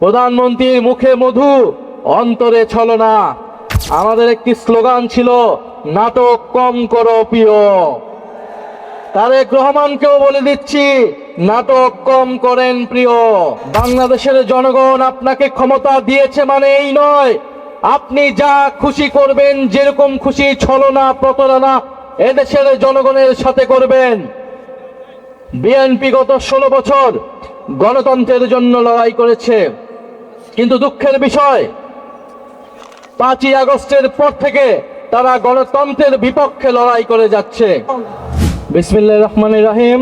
প্রধানমন্ত্রীর মুখে মধু, অন্তরে ছলনা। আমাদের একটি স্লোগান ছিল, নাটক কম করো প্রিয়। তারেক রহমানকেও বলে দিচ্ছি, নাটক কম করেন প্রিয়। বাংলাদেশের জনগণ আপনাকে ক্ষমতা দিয়েছে মানে এই নয় আপনি যা খুশি করবেন, যেরকম খুশি ছলনা প্রতারণা এদেশের জনগণের সাথে করবেন। বিএনপি গত 16 বছর গণতন্ত্রের জন্য লড়াই করেছে, কিন্তু দুঃখের বিষয় 5ই আগস্টের পর থেকে তারা গণতন্ত্রের বিপক্ষে লড়াই করে যাচ্ছে। বিসমিল্লাহির রহমানির রহিম।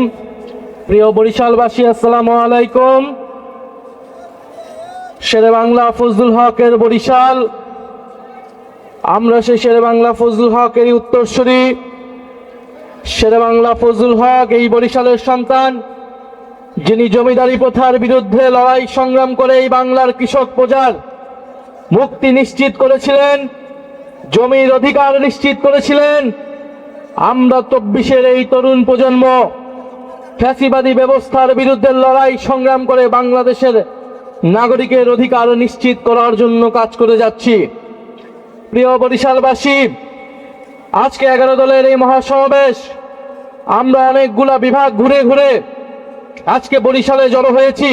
প্রিয় বরিশালবাসী, আসসালামু আলাইকুম। শেরেবাংলা ফজলুল হকের বরিশাল, আমরা সেই শেরেবাংলা ফজলুল হকেরই উত্তরসূরি। শেরেবাংলা ফজলুল হক এই বরিশালের সন্তান, যিনি জমিদারি প্রথার বিরুদ্ধে লড়াই সংগ্রাম করে এই বাংলার কৃষক প্রজার মুক্তি নিশ্চিত করেছিলেন, জমির অধিকার নিশ্চিত করেছিলেন। আমরা 24-এর এই তরুণ প্রজন্ম ফ্যাসিবাদী ব্যবস্থার বিরুদ্ধে লড়াই সংগ্রাম করে বাংলাদেশের নাগরিকের অধিকার নিশ্চিত করার জন্য কাজ করে যাচ্ছি। প্রিয় বরিশালবাসী, আজকে 11 দলের এই মহাসমাবেশ, আমরা অনেকগুলা বিভাগ ঘুরে ঘুরে আজকে বরিশালে জড়ো হয়েছি।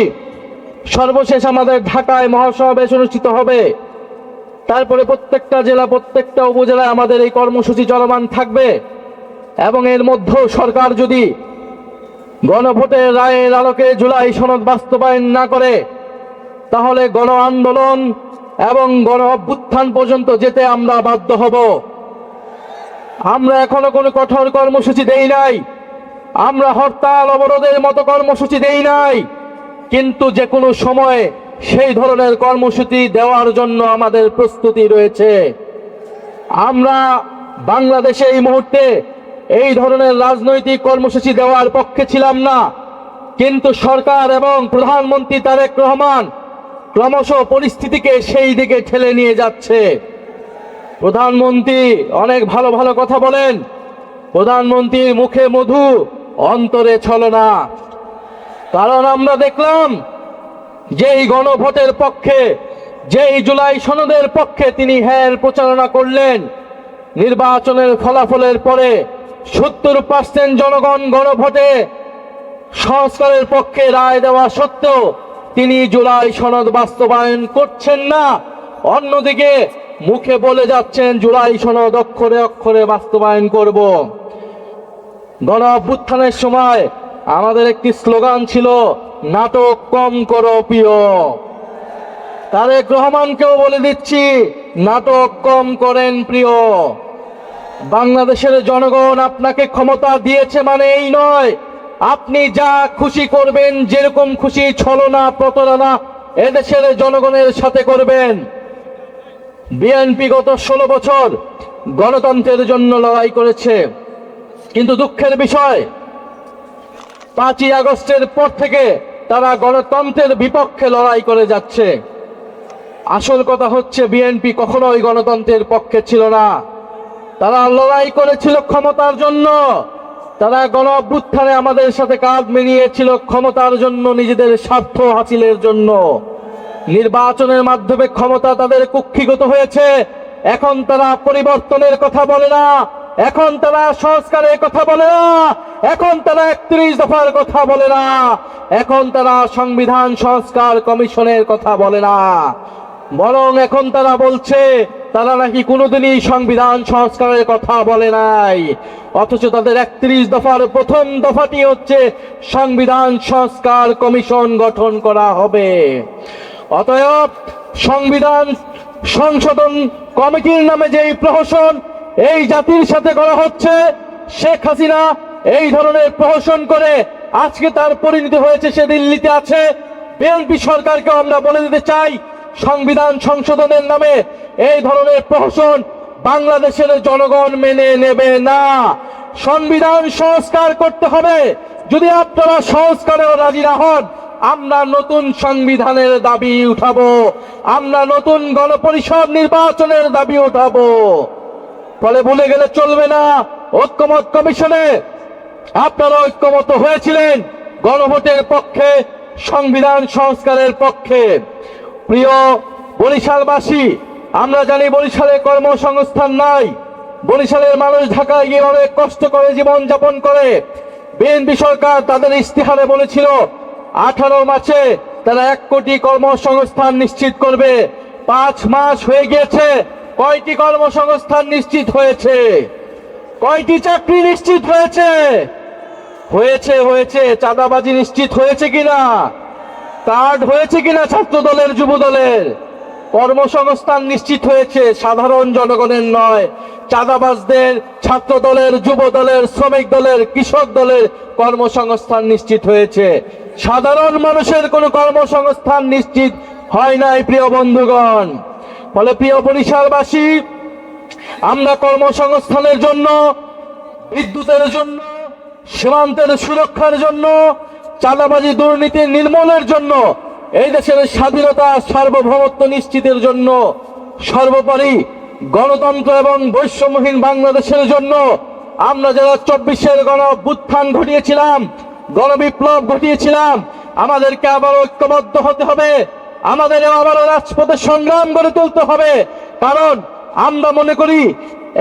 সর্বশেষ আমাদের ঢাকায় মহাসমাবেশ অনুষ্ঠিত হবে, তারপরে প্রত্যেকটা জেলা, প্রত্যেকটা উপজেলায় আমাদের এই কর্মসূচি চলমান থাকবে। এবং এর মধ্যেও সরকার যদি গণভোটের রায়ের আলোকে জুলাই সনদ বাস্তবায়ন না করে, তাহলে গণ আন্দোলন এবং গণ অভ্যুত্থান পর্যন্ত যেতে আমরা বাধ্য হব। আমরা এখনো কোনো কঠোর কর্মসূচি দেই নাই, আমরা হরতাল অবরোধের মতো কর্মসূচি দেই নাই, কিন্তু যে কোনো সময়ে সেই ধরনের কর্মসূচি দেওয়ার জন্য আমাদের প্রস্তুতি রয়েছে। আমরা বাংলাদেশে এই মুহূর্তে এই ধরনের রাজনৈতিক কর্মসূচি দেওয়ার পক্ষে ছিলাম না, কিন্তু সরকার এবং প্রধানমন্ত্রী তারেক রহমান ক্রমশ পরিস্থিতিকে সেই দিকে ঠেলে নিয়ে যাচ্ছে। প্রধানমন্ত্রী অনেক ভালো ভালো কথা বলেন, প্রধানমন্ত্রীর মুখে মধু, অন্তরে ছলনা। কারণ আমরা দেখলাম যেই গণভোটের পক্ষে, যেই জুলাই সনদের পক্ষে তিনি প্রচারণা করলেন, নির্বাচনের ফলাফলের পরে 70% জনগণ গণভোটে সংস্কারের পক্ষে রায় দেওয়া সত্ত্বেও তিনি জুলাই সনদ বাস্তবায়ন করছেন না। অন্যদিকে মুখে বলে যাচ্ছেন জুলাই সনদ অক্ষরে অক্ষরে বাস্তবায়ন করব। গণ অভ্যুত্থানের সময় আমাদের একটি স্লোগান ছিল, নাটক কম করো প্রিয়। তারেক রহমানকেও বলে দিচ্ছি, নাটক কম করেন প্রিয়। বাংলাদেশের জনগণ আপনাকে ক্ষমতা দিয়েছে মানে এই নয় আপনি যা খুশি করবেন, যেরকম খুশি ছলনা প্রতারণা এদেশের জনগণের সাথে করবেন। বিএনপি গত 16 বছর গণতন্ত্রের জন্য লড়াই করেছে, কিন্তু দুঃখের বিষয় 5ই আগস্টের পর থেকে তারা গণতন্ত্রের বিপক্ষে লড়াই করে যাচ্ছে। আসল কথা হচ্ছে, বিএনপি কখনোই গণতন্ত্রের পক্ষে ছিল না, তারা লড়াই করেছিল ক্ষমতার জন্য। তারা গণ অভ্যুত্থানে আমাদের সাথে কাঁধ মিলিয়েছিল ক্ষমতার জন্য, নিজেদের স্বার্থ হাসিলের জন্য। নির্বাচনের মাধ্যমে ক্ষমতা তাদের কুক্ষিগত হয়েছে। এখন তারা পরিবর্তনের কথা বলে না, এখন তারা সংস্কারের কথা বলে না, এখন তারা 31 দফার কথা বলে না, এখন তারা সংবিধান সংস্কার কমিশনের কথা বলে না, বরং এখন তারা বলছে তারা নাকি কোনোদিনই সংবিধান সংস্কারের কথা বলে নাই। অথচ তাদের 31 দফার প্রথম দফাটি হচ্ছে সংবিধান সংস্কার কমিশন গঠন করা হবে। অতএব সংবিধান সংশোধন কমিটির নামে যেই প্রহসন এই জাতির সাথে করা হচ্ছে, শেখ হাসিনা এই ধরনের প্রহসন করে আজকে তার পরিণতি হয়েছে সে দিল্লিতে আছে। বিএনপি সরকারকে আমরা বলে দিতে চাই, সংবিধান সংশোধনের নামে এই ধরনের প্রহসন বাংলাদেশের জনগণ মেনে নেবে না। সংবিধান সংস্কার করতে হবে। যদি আপনারা সংস্কারেও রাজি না হন, আমরা নতুন সংবিধানের দাবি উঠাবো, আমরা নতুন গণপরিষদ নির্বাচনের দাবি উঠাবো। ফলে ভুলে গেলে চলবে না, ঐক্যমত কমিশনে আপনারা ঐক্যমত হয়েছিলেন গণভোটের পক্ষে, সংবিধান সংস্কারের পক্ষে। প্রিয় বরিশালবাসী, আমরা জানি বরিশালে কর্মসংস্থান নাই। বরিশালের মানুষ ঢাকায় গিয়ে অনেক কষ্ট করে জীবন যাপন করে। বিএনপি সরকার তাদের ইস্তিহারে বলেছিল 18 মাসে তারা 1 কোটি কর্মসংস্থান নিশ্চিত করবে। 5 মাস হয়ে গিয়েছে, কয়টি কর্মসংস্থান নিশ্চিত হয়েছে? কয়টি চাকরি নিশ্চিত হয়েছে? হয়েছে চাঁদাবাজি নিশ্চিত হয়েছে কিনা? কার্ড হয়েছে কিনা ছাত্র দলের, যুব দলের? কর্মসংস্থান নিশ্চিত হয়েছে, সাধারণ জনগণের নয়। চাঁদাবাজদের, ছাত্র দলের, যুব দলের, শ্রমিক দলের, কৃষক দলের কর্মসংস্থান নিশ্চিত হয়েছে। সাধারণ মানুষের কোনো কর্মসংস্থান নিশ্চিত হয় নাই প্রিয় বন্ধুগণ। ফলে প্রিয় বরিশালবাসী, আমরা কর্মসংস্থানের জন্য, বিদ্যুতের জন্য, সীমান্তের সুরক্ষার জন্য, চাঁদাবাজি দুর্নীতি নির্মূলের জন্য, এই দেশের স্বাধীনতা সার্বভৌমত্ব নিশ্চিতের জন্য, সর্বোপরি গণতন্ত্র এবং বৈষম্যহীন বাংলাদেশের জন্য আমরা যারা 24-এর গণ অভ্যুত্থান ঘটিয়েছিলাম, গণবিপ্লব ঘটিয়েছিলাম, আমাদেরকে আবার ঐক্যবদ্ধ হতে হবে। আমাদের আবারও রাজপথে সংগ্রাম গড়ে তুলতে হবে। কারণ আমরা মনে করি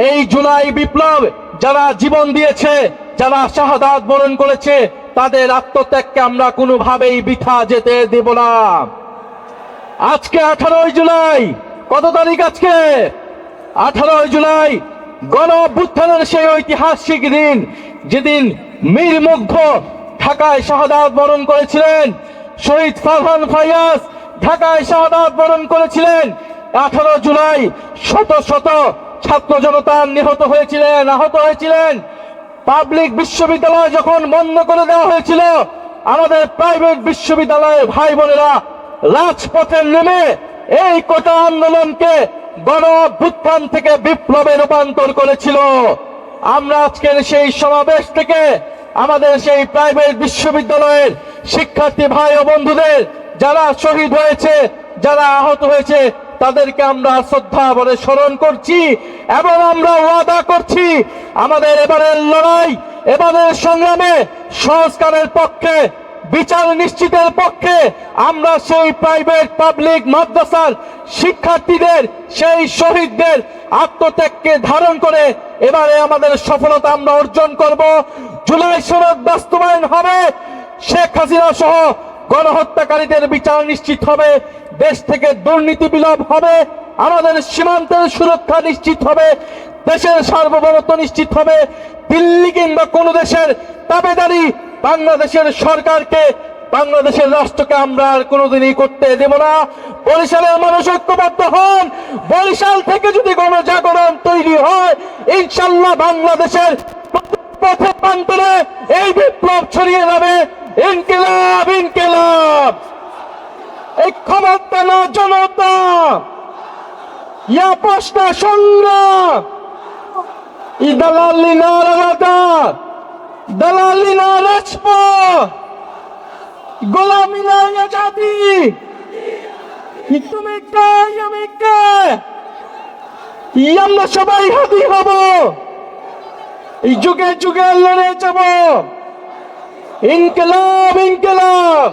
এই জুলাই বিপ্লব যারা জীবন দিয়েছে, যারা শাহাদাত বরণ করেছে, তাদের আত্মত্যাগকে আমরা কোনোভাবেই বৃথা যেতে দেব না। আজকে 18 জুলাই, কত তারিখ আজকে? 18 জুলাই গণ অভ্যুত্থানের সেই ঐতিহাসিক দিন, যেদিন মীর মুগ্ধ ঢাকায় শাহাদাত বরণ করেছিলেন, শহীদ ফারহান ফায়াজ ঢাকায় শাহাদাত বরণ করেছিলেন। 18 জুলাই শত শত ছাত্র জনতা নিহত হয়েছিলেন, আহত হয়েছিলেন। পাবলিক বিশ্ববিদ্যালয় যখন বন্ধ করে দেওয়া হয়েছিল, আমাদের প্রাইভেট বিশ্ববিদ্যালয়ের ভাই বোনেরা রাজপথে নেমে এই কোটা আন্দোলনকে গণ অভ্যুত্থান থেকে বিপ্লবে রূপান্তর করেছিল। আমরা আজকের সেই সমাবেশ থেকে আমাদের সেই প্রাইভেট বিশ্ববিদ্যালয়ের শিক্ষার্থী ভাই ও বন্ধুদের যারা শহীদ হয়েছে, যারা আহত হয়েছে, তাদেরকে আমরা শ্রদ্ধা ভরে স্মরণ করছি এবং আমরা ওয়াদা করছি আমাদের এবারের লড়াই, এবারের সংগ্রামে সংস্কারের পক্ষে, বিচার নিশ্চিতের পক্ষে আমরা সেই প্রাইভেট পাবলিক মাদ্রাসার শিক্ষার্থীদের, সেই শহীদদের আত্মত্যাগকে ধারণ করে এবারে আমাদের সফলতা আমরা অর্জন করব। জুলাই সনদ বাস্তবায়ন হবে, শেখ হাসিনা সহ গণহত্যাকারীদের বিচার নিশ্চিত হবে, দেশ থেকে দুর্নীতি বিলোপ হবে, আমাদের সীমান্তের সুরক্ষা নিশ্চিত হবে, দেশের সার্বভৌমত্ব নিশ্চিত হবে। দিল্লি কিংবা কোন দেশের তাবেদারি বাংলাদেশের সরকারকে, বাংলাদেশের রাষ্ট্রকে আমরা আর কোনোদিনই করতে দেব না। বরিশালের মানুষ ঐক্যবদ্ধ হন। বরিশাল থেকে যদি গণজাগরণ তৈরি হয়, ইনশাল্লাহ বাংলাদেশের পথে প্রান্তরে এই বিপ্লব ছড়িয়ে যাবে। ইনকিলাব, ইনকিলাব, এই ক্ষমতা না জনতা, ইয়া প্রশ্ন সংগ্রাম, ই দালালি না রাজা, দালালি না রাজপথ, গোলামি না আজাদি, তুমি কে, আমি কে, আমরা সবাই হাদি হব, এই যুগে যুগে লড়ে যাব। ইনকিলাব, ইনকিলাব।